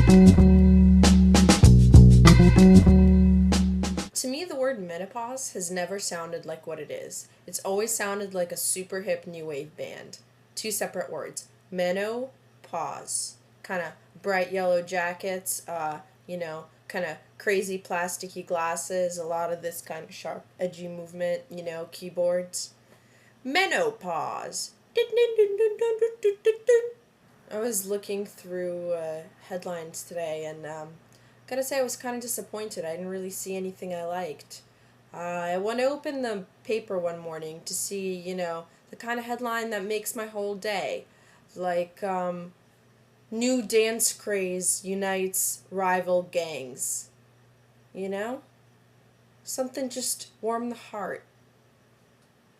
To me, the word menopause has never sounded like what it is. It's always sounded like a super hip new wave band. Two separate words. Menopause. Kind of bright yellow jackets, kind of crazy plasticky glasses, a lot of this kind of sharp, edgy movement, keyboards. Menopause. I was looking through headlines today, and gotta say I was kind of disappointed. I didn't really see anything I liked. I went to open the paper one morning to see, the kind of headline that makes my whole day. Like, new dance craze unites rival gangs. You know? Something just warmed the heart.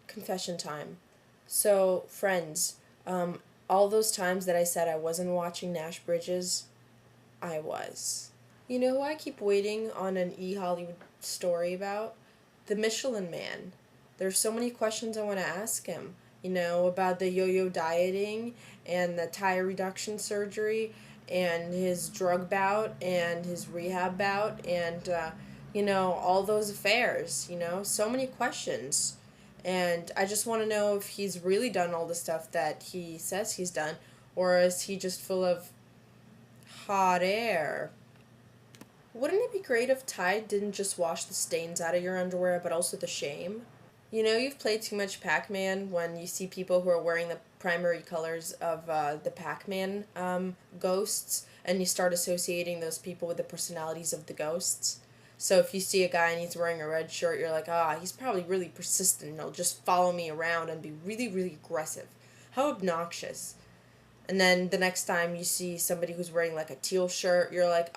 Confession time. So, friends, all those times that I said I wasn't watching Nash Bridges, I was. You know who I keep waiting on an Hollywood story about? The Michelin Man. There's so many questions I want to ask him. About the yo-yo dieting and the tire reduction surgery and his drug bout and his rehab bout and, all those affairs, so many questions. And I just want to know if he's really done all the stuff that he says he's done, or is he just full of hot air? Wouldn't it be great if Tide didn't just wash the stains out of your underwear, but also the shame? You've played too much Pac-Man when you see people who are wearing the primary colors of the Pac-Man ghosts, and you start associating those people with the personalities of the ghosts. So if you see a guy and he's wearing a red shirt, you're like, he's probably really persistent and he'll just follow me around and be really, really aggressive. How obnoxious. And then the next time you see somebody who's wearing like a teal shirt, you're like,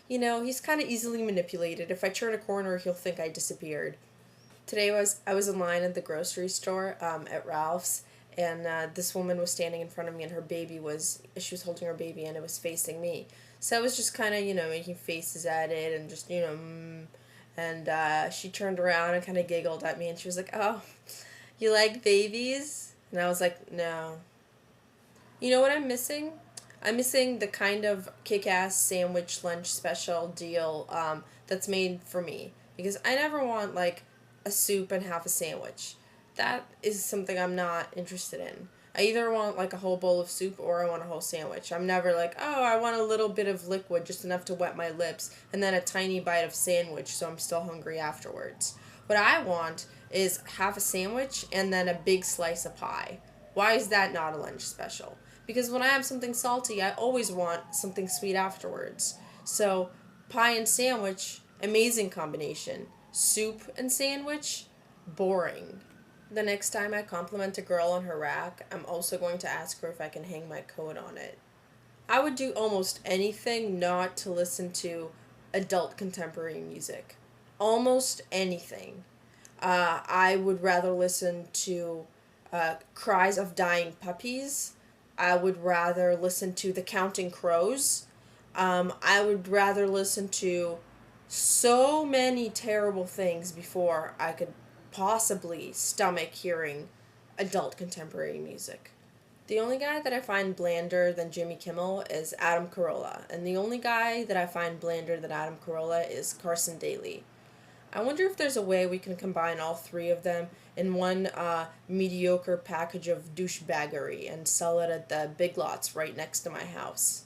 he's kind of easily manipulated. If I turn a corner, he'll think I disappeared. Today I was in line at the grocery store at Ralph's, and this woman was standing in front of me, and she was holding her baby, and it was facing me. So I was just kind of, making faces at it, and just, and she turned around and kind of giggled at me, and she was like, "Oh, you like babies?" And I was like, "No." You know what I'm missing? I'm missing the kind of kick-ass sandwich lunch special deal that's made for me. Because I never want, like, a soup and half a sandwich. That is something I'm not interested in. I either want, like, a whole bowl of soup or I want a whole sandwich. I'm never like, I want a little bit of liquid, just enough to wet my lips, and then a tiny bite of sandwich so I'm still hungry afterwards. What I want is half a sandwich and then a big slice of pie. Why is that not a lunch special? Because when I have something salty, I always want something sweet afterwards. So, pie and sandwich, amazing combination. Soup and sandwich, boring. The next time I compliment a girl on her rack, I'm also going to ask her if I can hang my coat on it. I would do almost anything not to listen to adult contemporary music. Almost anything. I would rather listen to cries of dying puppies. I would rather listen to the Counting Crows. I would rather listen to so many terrible things before I could possibly stomach hearing adult contemporary music. The only guy that I find blander than Jimmy Kimmel is Adam Corolla, and the only guy that I find blander than Adam Corolla is Carson Daly. I wonder if there's a way we can combine all three of them in one mediocre package of douchebaggery and sell it at the Big Lots right next to my house.